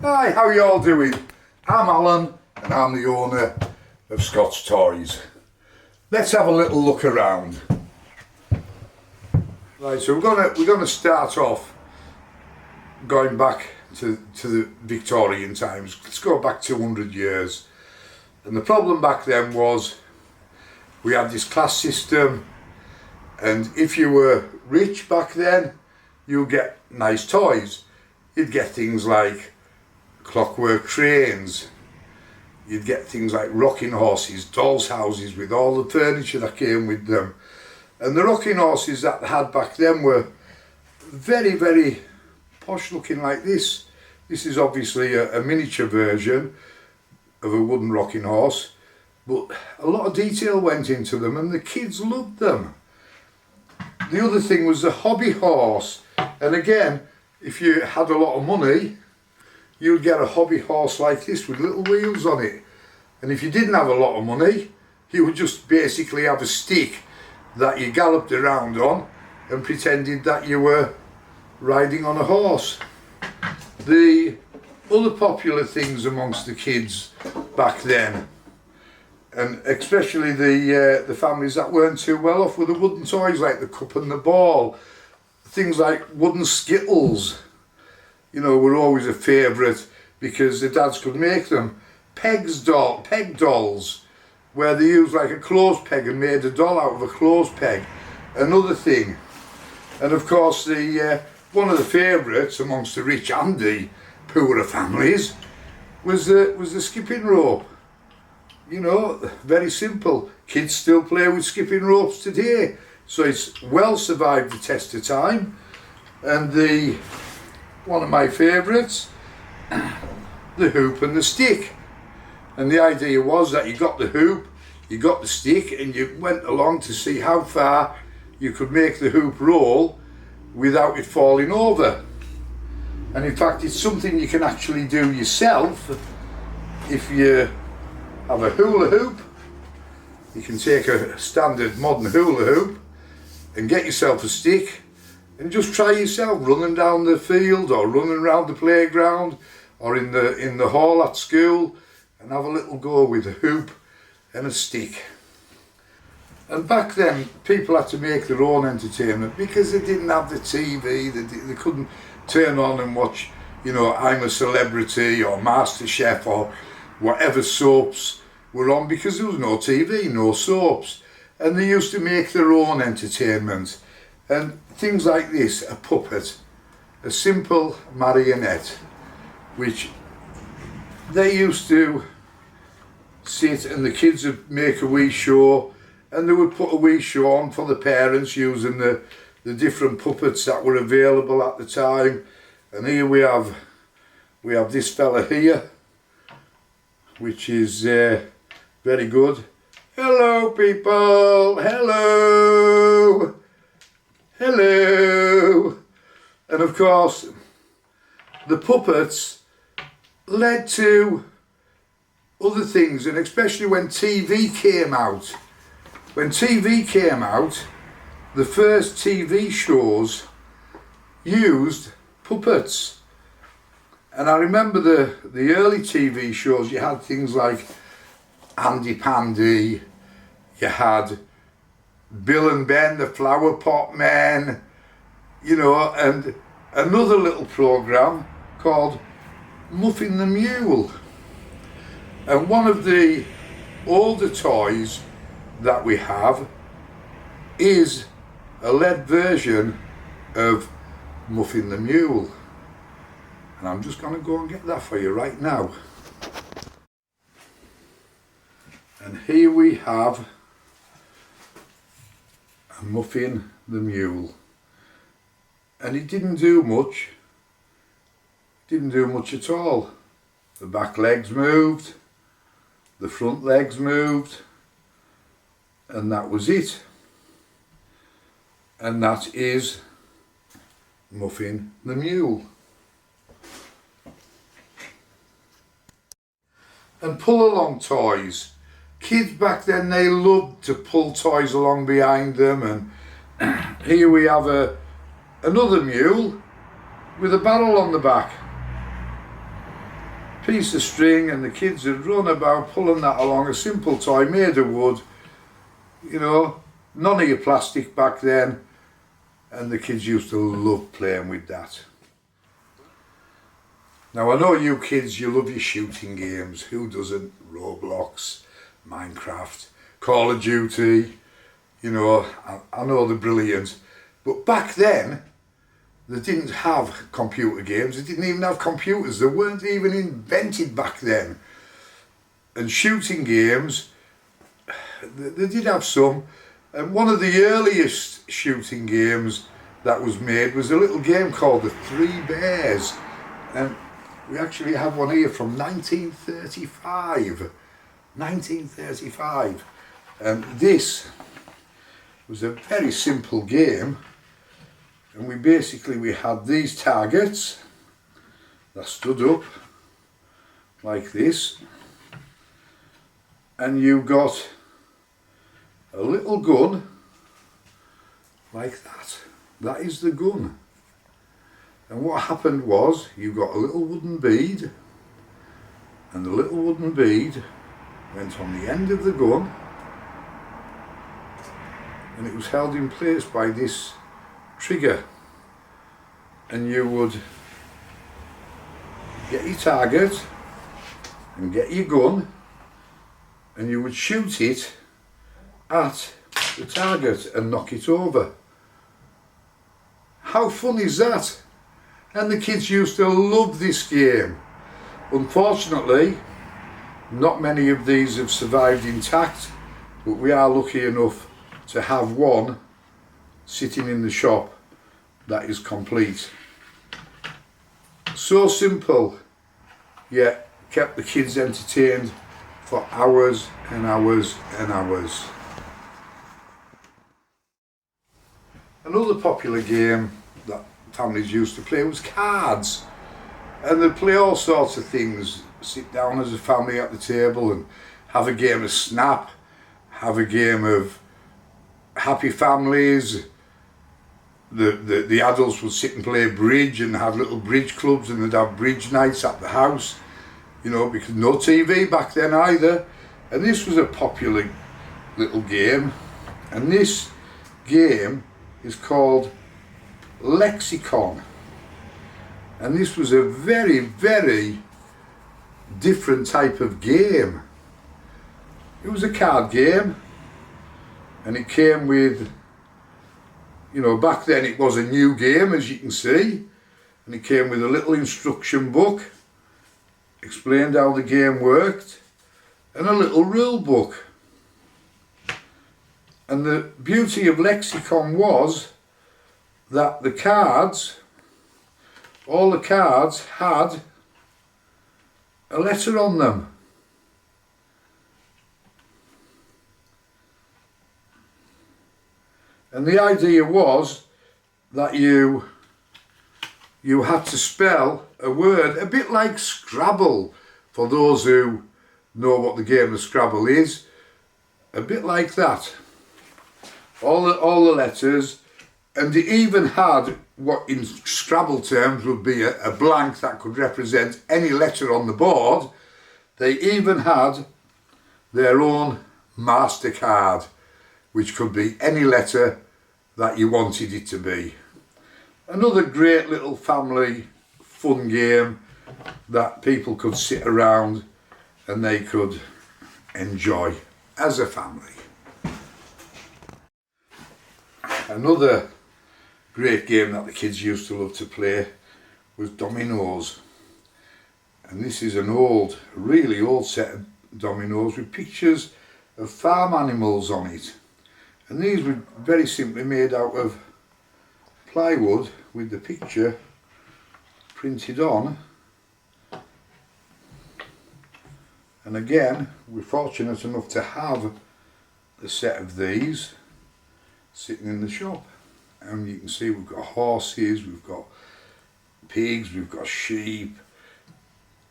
Hi, how are you all doing? I'm Alan and I'm the owner of Scott's Toys. Let's have a little look around. Right, so we're gonna start off going back to the Victorian times. Let's go back 200 years. And the problem back then was we had this class system, and if you were rich back then, you'd get nice toys. You'd get things like clockwork trains, you'd get things like rocking horses, dolls' houses with all the furniture that came with them. And the rocking horses that they had back then were very, very posh looking like this. This is obviously a miniature version of a wooden rocking horse, but a lot of detail went into them and the kids loved them. The other thing was the hobby horse, and again, if you had a lot of money, you'd get a hobby horse like this with little wheels on it. And if you didn't have a lot of money, you would just basically have a stick that you galloped around on and pretended that you were riding on a horse. The other popular things amongst the kids back then, and especially the families that weren't too well off, were the wooden toys like the cup and the ball. Things like wooden skittles, you know, were always a favourite because the dads could make them. Peg dolls, where they used like a clothes peg and made a doll out of a clothes peg. Another thing. And of course, one of the favourites amongst the rich and the poorer families was the skipping rope. You know, very simple. Kids still play with skipping ropes today, so it's well survived the test of time. And one of my favourites, the hoop and the stick. And the idea was that you got the hoop, you got the stick, and you went along to see how far you could make the hoop roll without it falling over. And in fact, it's something you can actually do yourself. If you have a hula hoop, you can take a standard modern hula hoop and get yourself a stick and just try yourself running down the field or running around the playground or in the hall at school, and have a little go with a hoop and a stick. And back then people had to make their own entertainment because they didn't have the TV. They couldn't turn on and watch, you know, I'm a Celebrity or MasterChef or whatever soaps were on, because there was no TV, no soaps, and they used to make their own entertainment. And things like this, a puppet, a simple marionette, which they used to sit and the kids would make a wee show, and they would put a wee show on for the parents using the different puppets that were available at the time. And here we have this fella here, which is very good. Hello people, hello, hello. And of course the puppets led to other things, and especially when TV came out. When TV came out, the first TV shows used puppets. And I remember the early TV shows, you had things like Andy Pandy, you had Bill and Ben, the Flower Pot Men, you know, and another little programme called Muffin the Mule. And one of the older toys that we have is a LED version of Muffin the Mule. And I'm just going to go and get that for you right now. And here we have a Muffin the Mule. And it didn't do much. Didn't do much at all. The back legs moved, the front legs moved, and that was it. And that is Muffin the Mule. And pull along toys. Kids back then, they loved to pull toys along behind them, and here we have another mule with a barrel on the back. piece of string, and the kids would run about pulling that along, a simple toy made of wood, you know, none of your plastic back then, and the kids used to love playing with that. Now I know you kids, you love your shooting games. Who doesn't? Roblox, Minecraft, Call of Duty, you know, I know they're brilliant. But back then, they didn't have computer games. They didn't even have computers. They weren't even invented back then. And shooting games, they did have some. And one of the earliest shooting games that was made was a little game called The Three Bears. And we actually have one here from 1935. 1935. And this was a very simple game. And we had these targets that stood up like this. And you got a little gun like that. That is the gun. And what happened was, you got a little wooden bead, and the little wooden bead went on the end of the gun, and it was held in place by this trigger, and you would get your target and get your gun, and you would shoot it at the target and knock it over. How fun is that? And the kids used to love this game. Unfortunately, not many of these have survived intact, but we are lucky enough to have one sitting in the shop that is complete. So simple, yet kept the kids entertained for hours and hours and hours. Another popular game that families used to play was cards, and they'd play all sorts of things. Sit down as a family at the table and have a game of Snap, have a game of Happy Families. The adults would sit and play bridge and have little bridge clubs, and they'd have bridge nights at the house, you know, because no TV back then either. And this was a popular little game, and this game is called Lexicon, and this was a very, very different type of game. It was a card game, and it came with, you know, back then it was a new game, as you can see, and it came with a little instruction book, explained how the game worked, and a little rule book. And the beauty of Lexicon was that the cards, all the cards had a letter on them. And the idea was that you had to spell a word, a bit like Scrabble, for those who know what the game of Scrabble is, a bit like that. All the letters, and it even had what in Scrabble terms would be a blank that could represent any letter on the board. They even had their own MasterCard, which could be any letter that you wanted it to be. Another great little family fun game that people could sit around and they could enjoy as a family. Another great game that the kids used to love to play was dominoes. And this is an old, really old set of dominoes with pictures of farm animals on it. And these were very simply made out of plywood with the picture printed on. And again, we're fortunate enough to have a set of these sitting in the shop. And you can see we've got horses, we've got pigs, we've got sheep.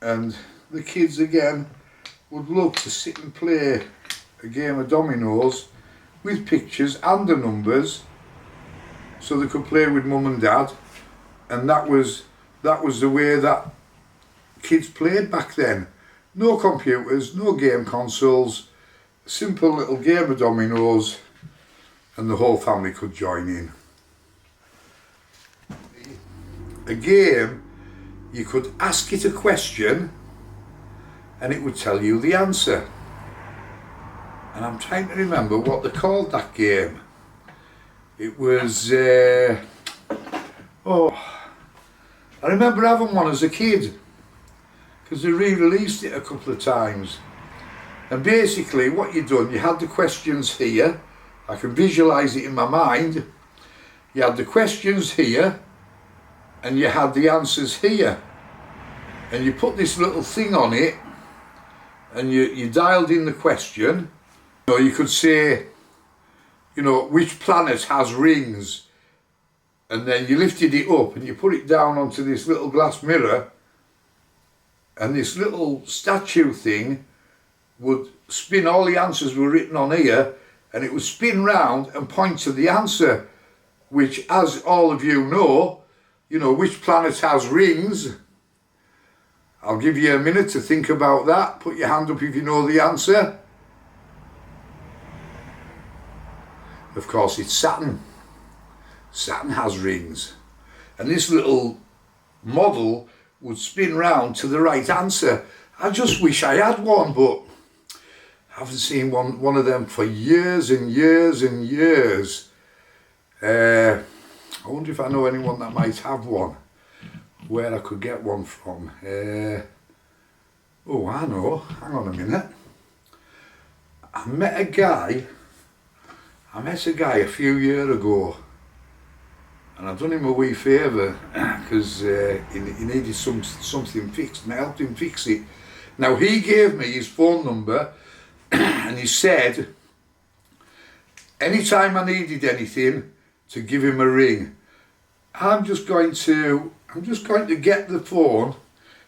And the kids again would love to sit and play a game of dominoes with pictures and the numbers, so they could play with mum and dad. And that was the way that kids played back then. No computers, no game consoles, simple little game of dominoes, and the whole family could join in. A game, you could ask it a question and it would tell you the answer. And I'm trying to remember what they called that game. It was, I remember having one as a kid, because they re-released it a couple of times. And basically what you'd done, you had the questions here, I can visualise it in my mind, you had the questions here, and you had the answers here. And you put this little thing on it, and you dialed in the question. You know, you could say, you know, which planet has rings? And then you lifted it up and you put it down onto this little glass mirror, and this little statue thing would spin. All the answers were written on here, and it would spin round and point to the answer, which, as all of you know, which planet has rings? I'll give you a minute to think about that. Put your hand up if you know the answer. Of course, it's Saturn. Saturn has rings. And this little model would spin round to the right answer. I just wish I had one, but I haven't seen one of them for years and years and years. I wonder if I know anyone that might have one, where I could get one from. Oh, I know. Hang on a minute. I met a guy a few years ago, and I done him a wee favour because he needed something fixed, and I helped him fix it. Now, he gave me his phone number and he said anytime I needed anything to give him a ring. I'm just going to get the phone,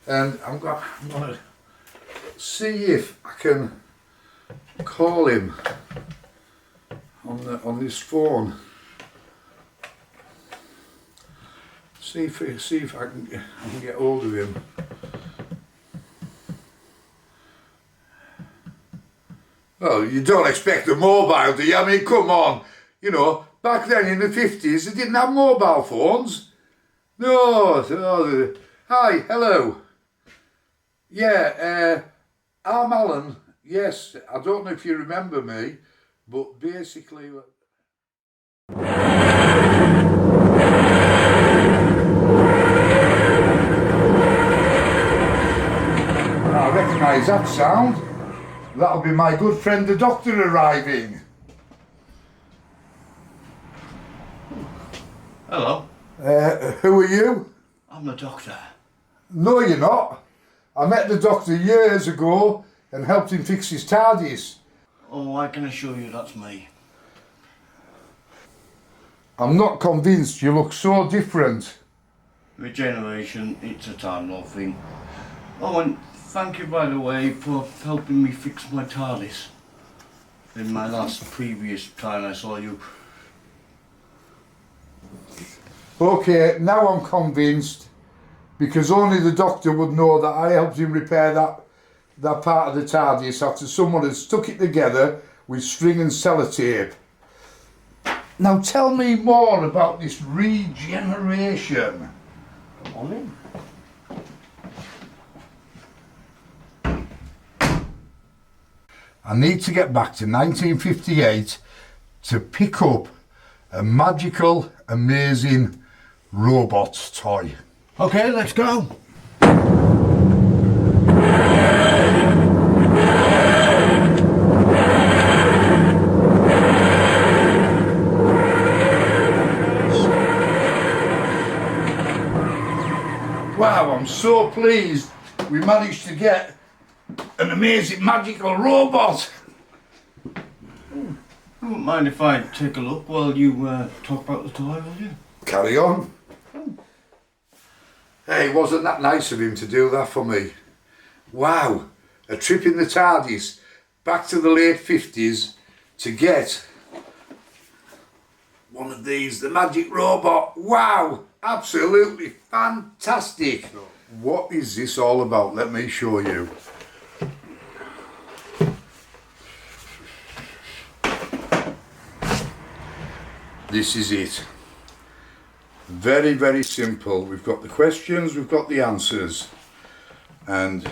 and I'm going to see if I can call him on this phone. See if I can get hold of him. Well, you don't expect a mobile, do you? I mean, come on. You know, back then in the 50s, they didn't have mobile phones. No. Hi, hello. Yeah, I'm Alan. Yes, I don't know if you remember me, but basically... I recognise that sound. That'll be my good friend the doctor arriving. Hello. Who are you? I'm the doctor. No, you're not. I met the doctor years ago and helped him fix his TARDIS. Oh, I can assure you that's me. I'm not convinced. You look so different. Regeneration, it's a time Lord thing. Oh, and thank you, by the way, for helping me fix my TARDIS. In my previous time I saw you. Okay, now I'm convinced, because only the doctor would know that I helped him repair that part of the TARDIS after someone had stuck it together with string and sellotape. Now tell me more about this regeneration. Come on in. I need to get back to 1958 to pick up a magical, amazing robot toy. Okay, let's go. Wow, I'm so pleased we managed to get an amazing magical robot. You wouldn't mind if I take a look while you talk about the toy, will you? Carry on. Hey, wasn't that nice of him to do that for me? Wow, a trip in the TARDIS back to the late 50s to get one of these, the magic robot. Wow, absolutely fantastic. What is this all about? Let me show you. This is it. Very, very simple. We've got the questions, we've got the answers, and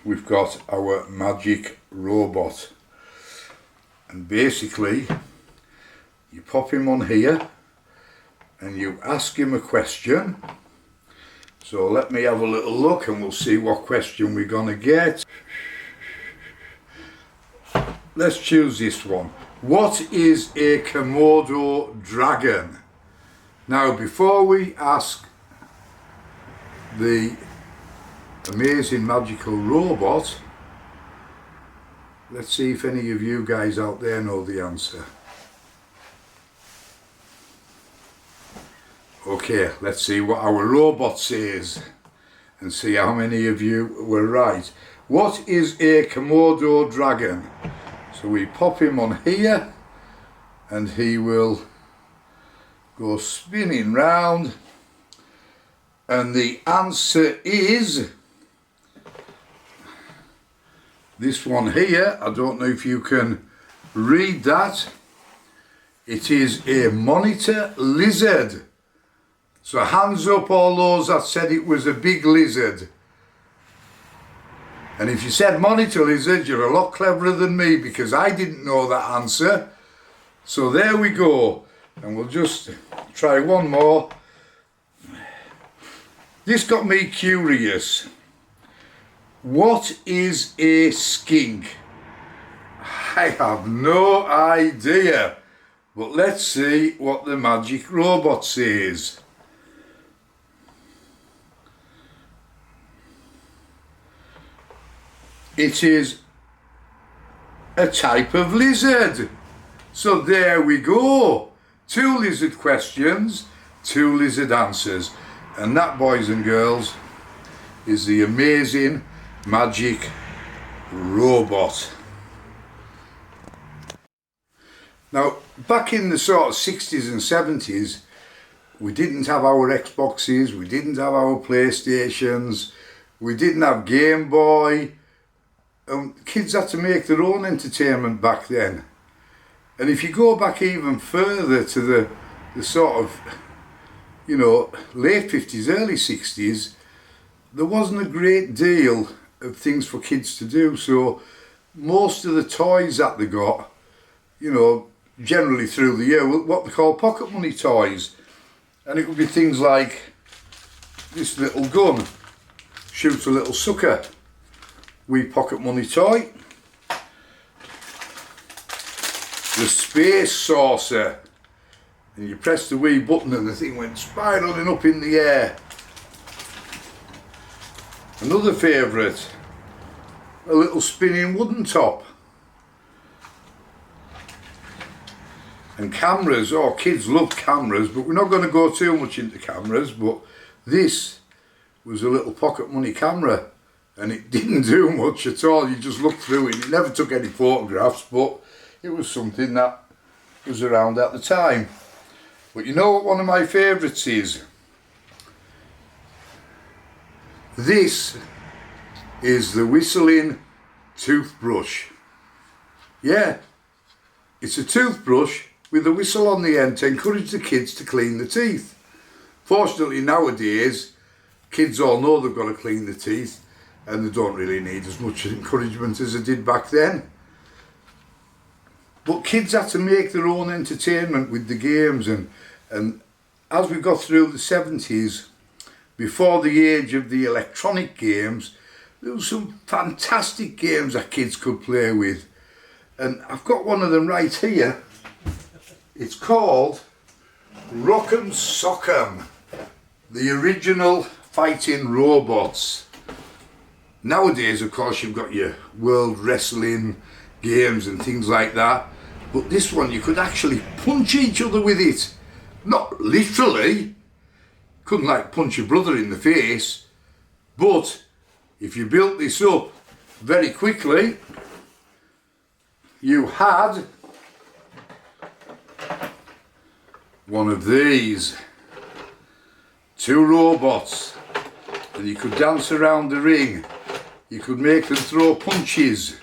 we've got our magic robot. And basically, you pop him on here and you ask him a question. So let me have a little look and we'll see what question we're gonna get. Let's choose this one. What is a Komodo dragon? Now, before we ask the amazing magical robot, let's see if any of you guys out there know the answer. Okay, let's see what our robot says and see how many of you were right. What is a Komodo dragon? So we pop him on here and he will go spinning round, and the answer is this one here. I don't know if you can read that. It is a monitor lizard. So hands up all those that said it was a big lizard. And if you said monitor lizard, you're a lot cleverer than me, because I didn't know that answer. So there we go. And we'll just try one more. This got me curious. What is a skink? I have no idea. But let's see what the magic robot says. It is a type of lizard. So there we go. 2 lizard questions, 2 lizard answers. And that, boys and girls, is the amazing magic robot. Now, back in the sort of 60s and 70s, we didn't have our Xboxes, we didn't have our PlayStations, we didn't have Game Boy. Kids had to make their own entertainment back then. And if you go back even further to the sort of, you know, late 50s, early 60s, there wasn't a great deal of things for kids to do. So most of the toys that they got, you know, generally through the year, were what they call pocket money toys. And it would be things like this little gun, shoots a little sucker, wee pocket money toy. The space saucer, and you press the wee button and the thing went spiralling up in the air. Another favourite, a little spinning wooden top. And cameras, oh, kids love cameras, but we're not going to go too much into cameras. But this was a little pocket money camera, and it didn't do much at all. You just looked through it. It never took any photographs, but it was something that was around at the time. But you know what one of my favourites is? This is the whistling toothbrush. Yeah, it's a toothbrush with a whistle on the end to encourage the kids to clean the teeth. Fortunately nowadays, kids all know they've got to clean the teeth, and they don't really need as much encouragement as they did back then. But kids had to make their own entertainment with the games, and as we got through the 70s, before the age of the electronic games, there was some fantastic games that kids could play with. And I've got one of them right here. It's called Rock'em Sock'em, the original fighting robots. Nowadays, of course, you've got your world wrestling games and things like that. But this one, you could actually punch each other with it. Not literally. Couldn't like punch your brother in the face. But if you built this up very quickly, you had one of these. 2 robots and you could dance around the ring. You could make them throw punches,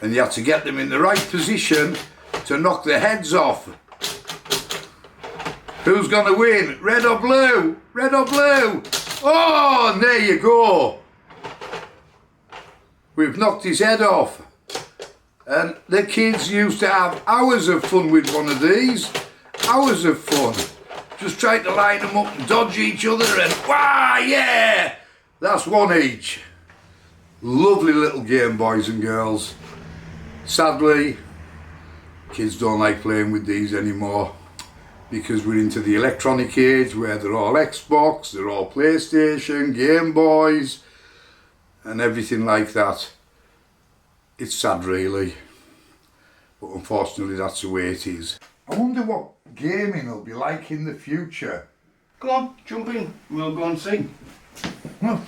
and you had to get them in the right position to knock their heads off. Who's gonna win? Red or blue? Red or blue? Oh, and there you go. We've knocked his head off. And the kids used to have hours of fun with one of these. Hours of fun. Just trying to line them up and dodge each other and wah, yeah! That's one each. Lovely little game, boys and girls. Sadly, kids don't like playing with these anymore because we're into the electronic age where they're all Xbox, they're all PlayStation, Game Boys and everything like that. It's sad really, but unfortunately that's the way it is. I wonder what gaming will be like in the future. Come on, jump in, we'll go and see. Well,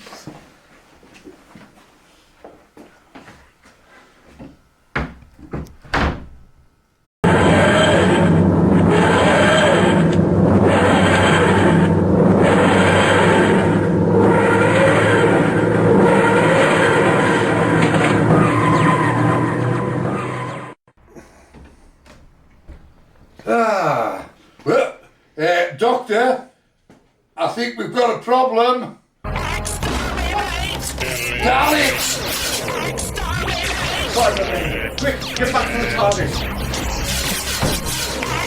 Doctor, I think we've got a problem. Alex! Quick, get back to the TARDIS.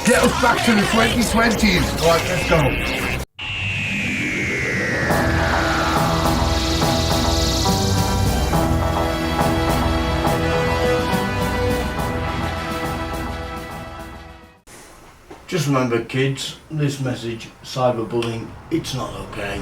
Get us back to the 2020s. Right, let's go. Just remember kids, this message, cyberbullying, it's not okay.